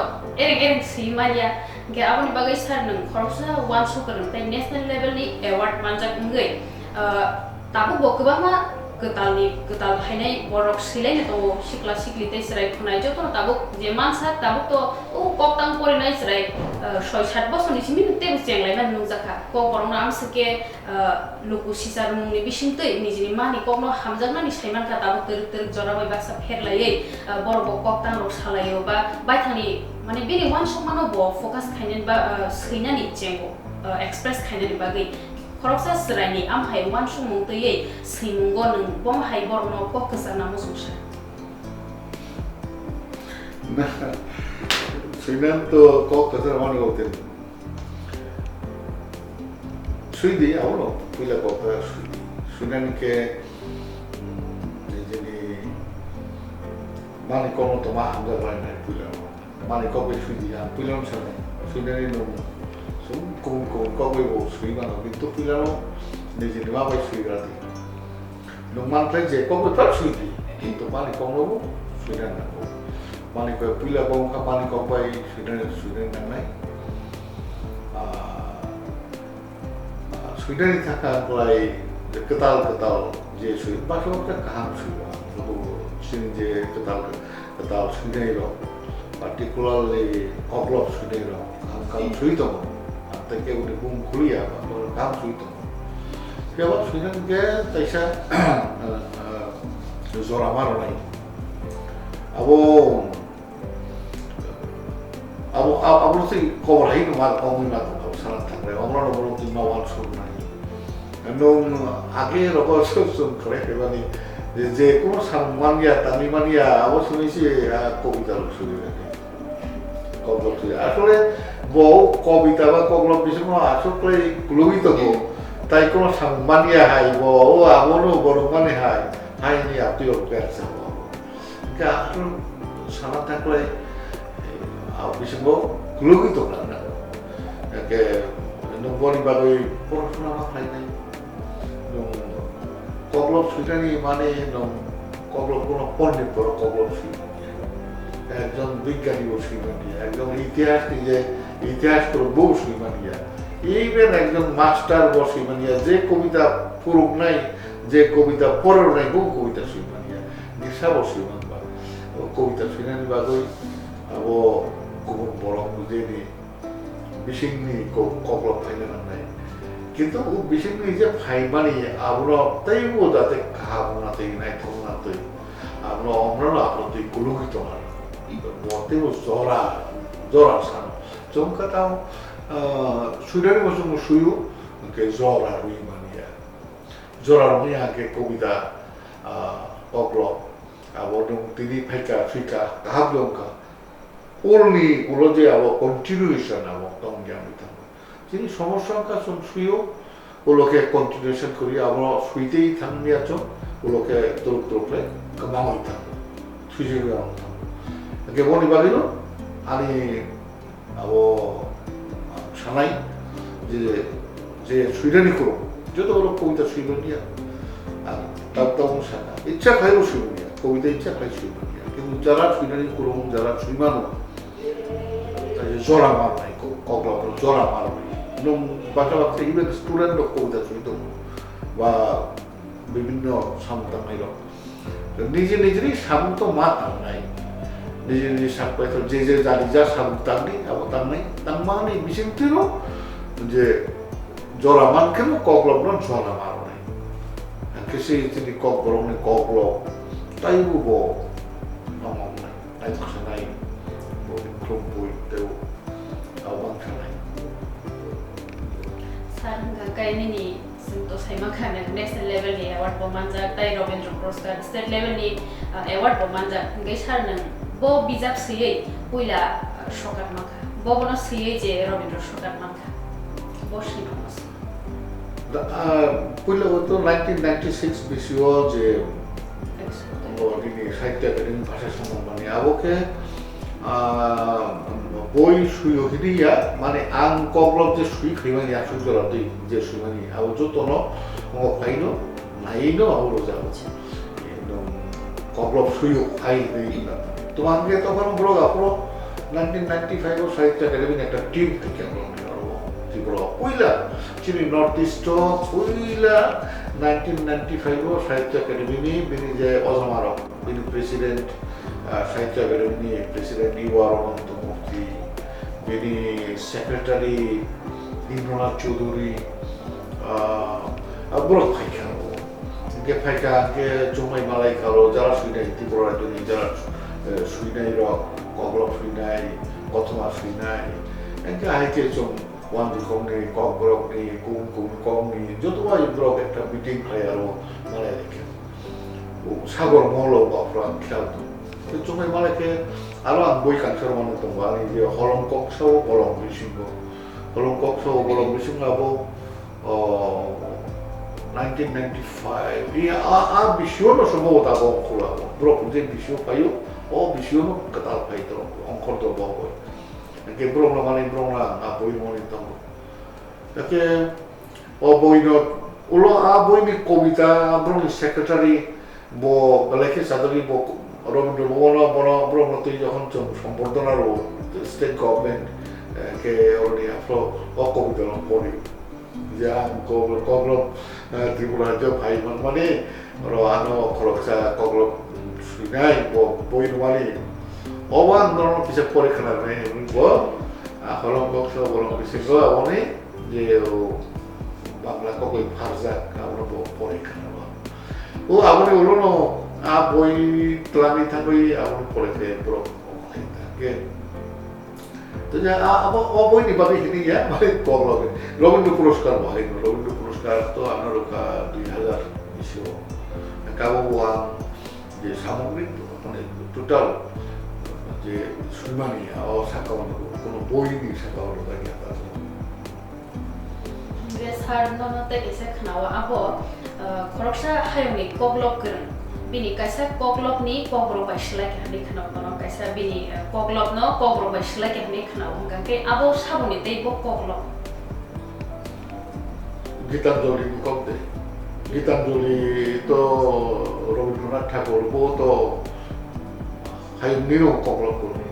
এরেং সিমারিয়া গে আপনি বাগাই সারনং খরকসা ওয়ান সুকরন তাই ন্যাশনাল লেভেলনি অ্যাওয়ার্ড মানজাক ngei তাবো বকবামা ketal hainai borok silai to sikla sikli tei serai khunai joto tabu je mansa tabu to kok tang pore nai serai 6-7 বছর ni simi te busenglai man nungjakha ko borong am sike luku sisar mungni bisingtei nijini mani kokno hamjakna ni saiman ka tabu teruk jorabai baksa pherlai borok kok tang rok salayo ba baithani mane bini wan somano bo focus khainen ba seinani chengo express khainen bagai খরকসা সরাইনি um high one সুমুং তৈয়ে সিমুঙ্গ নং bomb high বরনো ককসা নামো সুসা না সুইনান তো ককসা মানে হতেন সুইদি আউলো পুইলা ককসা সুইদি সুইনানকে যেনি মানে কোন তো মা হামজা বাই নাই পুইলা মানে কবে সুইদি আ পুইলাম সামনে সুইনানি নং kung kau boleh sui mana itu pilano di sini apa sui berarti numan kerja kau boleh sui itu mana kau mau sui dan aku mana kau pilih bang kau mana kau boleh sui dan naik sui dan itu akan mulai ketal je sui pasal kita kaham sui lalu sini je ketal sui dan itu particularly oblong sui dan itu kaham sui itu take udah bung kuliah kalau kamu itu kalau sudah ke taisa zora maro nai abo sih kau lain mal kau minat kau salah tak rela orang orang tu mau ansur nai nong age rokok sum kere kebani je kono samania tani mania abo sih kau bicara sudah kau betul asal বউ কবিতা বা কলম বিষয় আসলে গ্লোহিত গো তাই কোনো সাংবানিয়া হাইব ও আমনো বড় মানে high নি আপনি পেয়েছে আসলে সারা থাকলে বিষয় গ্লোহিত না একে নবনি বাগৈ পড়াশোনা খাই নাই কলম সুইটানি মানে কলম কোনো পণ্ডিত বড় কলম সুইটানি একজন বিজ্ঞানী বসিমানি একজন ইতিহাস করে বউ সুইমানিয়া ইভেন একজন মাস্টার বসিমানিয়া যে কবিতা পুরুক নাই যে কবিতা পড়ার নাই বহু কবিতা সুইমানিয়া নিশা বসিমান বা কবিতা সুইনানি বাগৈ আবো গুবুন বড় বুঝেনি বিশিংনি কপল ফাইনে নাই কিন্তু বিশিংনি যে ফাইমানি আবরা তাইবো যাতে কাহাবনাতেই নাই থমনাতেই আমরা অমরানো আপনাদের কুলুকিত না motivo zora san jongka tau sudari masuk musuyu ke zora ruimania zora ruimania ke kobita oklo abo dong tini pheka fika kahablongka only uloje abo continuation abo tong jam itu jadi সমস্যাটা সব সুইও ওলোকে continuation করি আমরা সুইতেই থামিয়া চো ওলোকে তোরলে কামাই থাকো সুইজে আমরা Keboni bagino, ani abo sanai je Sweden ikut, jodoh orang kau itu Sweden dia, tahu sana. ইচ্ছা খাইও শুনিয়া কবিতা ইচ্ছা খাই শুনিয়া কিন্তু যারা শুনানি করুন যারা শুইমানো তাই জরা মার নাই কগলা জরা মার নাই এবং বাচ্চা বাচ্চা ইভেন স্টুডেন্ট কবিতা শুনিত বা বিভিন্ন সামতামাইর নিজে নিজেরই সামন্ত মা তার নাই নিজে নিজে সাপ পাইতো যে জানি যা সামন্ত তার নেই আবার তার নাই তার মানে বিচিন্তিরও যে জরা মান কেন কগলা জরা মার নাই kasi jadi kok borong ni kok lo tayo bo ngomong na ay sanay bo klumpoy tayo awang sanay sarang gagay ni sinto sa makana national level ni award pemanja tai Robindra Puruskar state level ni award pemanja ngai sarnang bo bijak siyei puila shokat makha bo bono siyei je Robindra shokat makha bo shinomas puila itu 1996 bisio je ini সাহিত্য academy ভাষা সম্মানী আবকে বই সুইও হিরিয়া মানে আং কগলব যে সুই খাইমানি আসু জরা দুই যে সুইমানি আবো যতন ফাইনো নাইনো আবো যাচ্ছে কগলব সুইও খাই দেই না তোমাকে তখন ব্লগ আপলো 1995 সাহিত্য একাডেমি একটা টিম থেকে আমরা ত্রিপুরা পয়লা চিনি নর্থ ইস্ট পয়লা 1995 সাহিত্য academy ni bini je Ozamarok bini president সাহিত্য academy ni president Iwar Anantamurthy bini secretary Indranath Choudhury abrok phaika ke phaika ke jomai malai khalo jara suinai Tripura joni jara suinai ro koglok suinai kothoma suinai enke haike jom one di kongni kogbrok ni kum kongni jotoba ibrok ekta meeting khayaro malai dekhe সাগর মহল বা France খেলতো তো জমাই মালাকে আরো আং বই কানসার মানে তো আমি যে হলম কক্সাও বলম বিসিংহ হলম কক্সাও বলম বিসিংহ আবো 1995 এই আ বিশিও no সম্ভবত আবো খোলা ব্রক যে বিশিও পাইও ও বিশিও no কাতাল পাইতো অঙ্কর তো বই কে ব্রক না মানে ব্রক না আ বই মনে তো তাকে ও বই no উলো আ বই নি কবিতা ব্রক নি secretary bo balake sadari bo Robindra bono tu যখন সম্বর্ধনার স্টেট গভর্নমেন্ট কে অলরেডি afro কবিতা পড়ি যা কগল ত্রিপুরা যে ভাই মানে আনো খরচা কগল সুইনাই বই মানে অবান ধরনের কিছু পরীক্ষা নেই বো হলম কক্স বলম কিছু অনে যে বাংলা কই ফারজাক আমরা পরীক্ষা ও আপনি বলুন বই ক্লাবি থাকবে আপনি পড়েছে থাকে তো যা বই নিবাবি হিনি যা মানে কম লাগে রবীন্দ্র পুরস্কার ভাই রবীন্দ্র পুরস্কার তো আপনার 2000 ইস্যু কাবো যে সামগ্রিক মানে টোটাল যে সুইমানি সাকাওয়ানো কোনো বই নি সাকাওয়ানো থাকে Sarnonote isa khnawa abo khoroksa hayoni koglok kurun bini kaisa koglok ni kogro baisla ke hani khnaw kono kaisa bini koglok no kogro baisla ke hani khnaw ngake abo sabuni tei bo koglok Gitanjali kokde Gitanjali to Rabindranath Tagore bo to hayoni no koglok kurun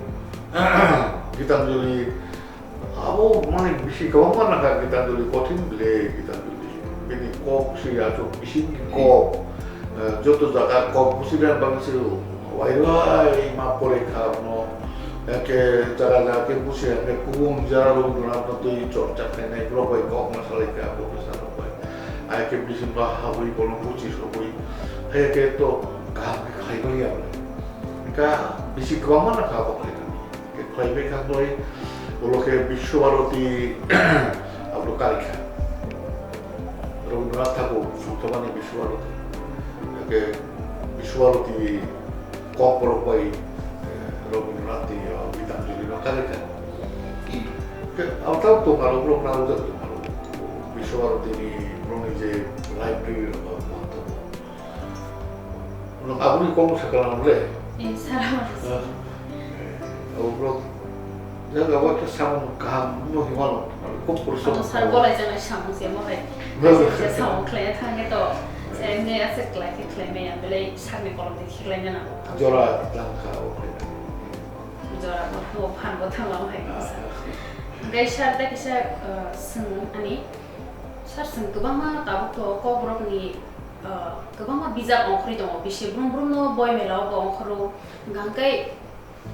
Gitanjali abo মানে বেশি কম না গীতাঞ্জলি কঠিন বলে গীতাঞ্জলি বেনি cock সেই আছো বেশি cock যত জায়গা কক বুঝিলেন বাংলাদেশে ওয়াইরাই মা পরীক্ষা নো একে জায়গাকে বুঝে একে কুম যারা রবীন্দ্রনাথ তুই চর্চা খাই নাই প্রবাই কক মশালাইকা প্রফেসর হয় আইকে বেশি বা হাবই কোনো বুঝিস হবই একে তো গাম খাইবই আমরা এটা বেশি কম না খাবো খাইবে খাবই ওলোকে বিশ্বভারতী আপনার কারিখা রবীন্দ্রনাথ ঠাকুর সন্তবাণী বিশ্বভারতী একে বিশ্বভারতী কপর পাই রবীন্দ্রনাথ গীতাঞ্জলি কারিখা আমরাও তো ভালো আপনার ভালো বিশ্বভারতী যে লাইব্রেরির মাধ্যম আপনি কম শেখানো হলে ওগুলো Jaga waktu sama kamu gimana? Kok kursus? Atau sarbola jangan sama siapa baik. Saya sama klien tanya to Ini asal kelai meya belai sakni kolom di kelai na. Jora langka oke. Jora mau pan buat tanggal hai. Gaya syarta kisah seng ani, syar seng kebama tabu to kau borok ni kebama bisa ongkri to, bisa belum no boy melau ko ongkro, gangkai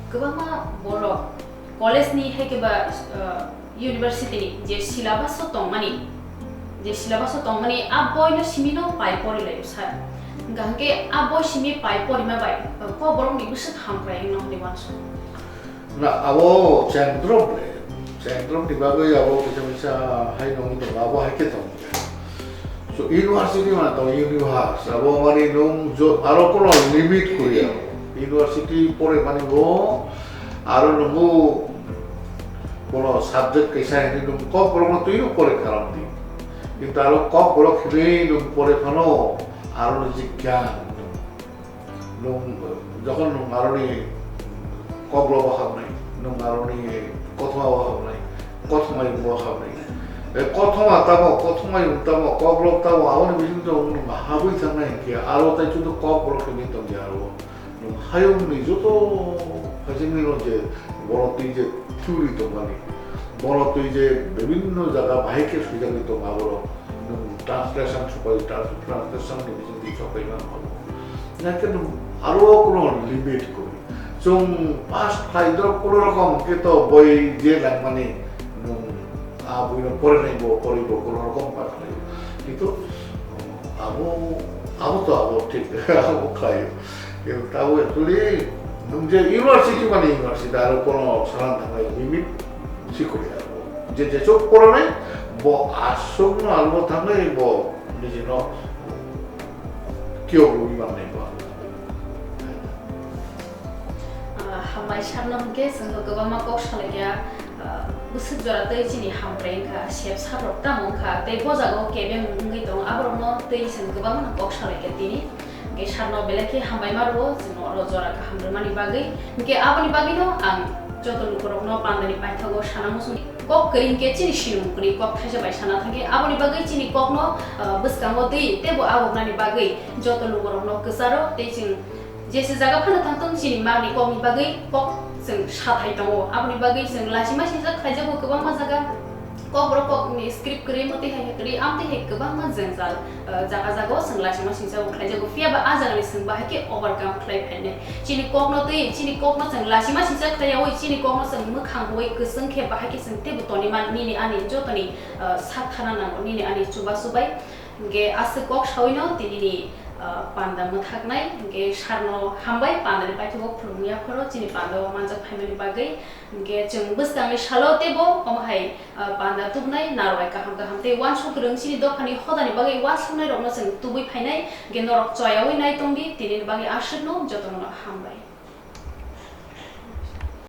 kebama borok college ni hai keba university ni, je syllabus to mani. Je syllabus to mani aboy no simino pai pori lai usah. Gangke aboy simi pai pori ma bai. Kau borong ni bisa hamprai no di wansu. Nah, abo centrum di bagai abo bisa hai nong itu abo hai kita. So university mana tahu universitas abo mani nong jo aro kono limit kuya. University pore mani go aro nunggu kono subject kaisa ini nung kok kono tu itu pore karanti. Kita aro kok kono kini nung pore kono aro jikyan nung jangan nung aro ni kok kono baham nai nung aro ni kothma baham nai kothma yung baham nai kothma tamo kok kono tamo aro ni bisin to nung mahabui sang nai kia aro tai chudo kok kono kini to aro nung hayung ni joto hajimi no je boro tu je theory to mani boro tu je bibinno jaga bahike sujagi to maboro translation supaya translation ni bisa dicapai dengan Nanti aro kono limit ko. Sung pas kaidro kono rakam kita boy je lang mani nung abu no pore nai bo kono rakam pas itu abo tik abo kai. Yang tahu tuli nung je university mani university aro kono saran tangai limit sikuri aro. Je sok pore nai bo asung no albo tangai bo ni no kyo lu iman nai bo. Hamai sharnam ke sengko kebama kok shalaya busuk jora tei chini hampreng ka shep sabrok tamong ka tei boza go kebe mungi tong abro no tei seng kebama kok shalaya tini ke sharno beleke hamai maro sino ro jora ka hamre mani bagai ke abani bagi no ang joto lukorok no pandani paithago shana musu kok kering ke chini shinum kuri kok thaja bai shana thage abani bagai chini kok no buskango tei tebo abok nani bagai joto lukorok no kesaro tei ching jese jaga phana thangtong chini magni kok ni bagai kok seng sathai tongo abni bagai seng lasima sijak khaja ko kebang ma jaga kok bro kok ni script kri moti hai kri amti hai kebang ma jengzal jaga jaga seng lasima sijak khaja ko fia ba aja ni seng ba ke overcome klai phane chini kok no tei chini kok no seng lasima sijak khaya oi chini kok no seng mu khang oi kuseng ke ba ke seng te butoni man ni ani jotoni sathana na ni ani chuba subai ge as kok shawino tinini panda muthaknai ge sharno hambai panda ni paitho phurumya phoro chini panda manjak phaimani bagai ge chung buskangi shalo tebo omhai panda tubnai narwai kaham te wan sukrung chini dokhani hodani bagai wa sunai rokno sing tubui phainai ge norok choyawi nai tongbi tinin bagai ashno jotono hambai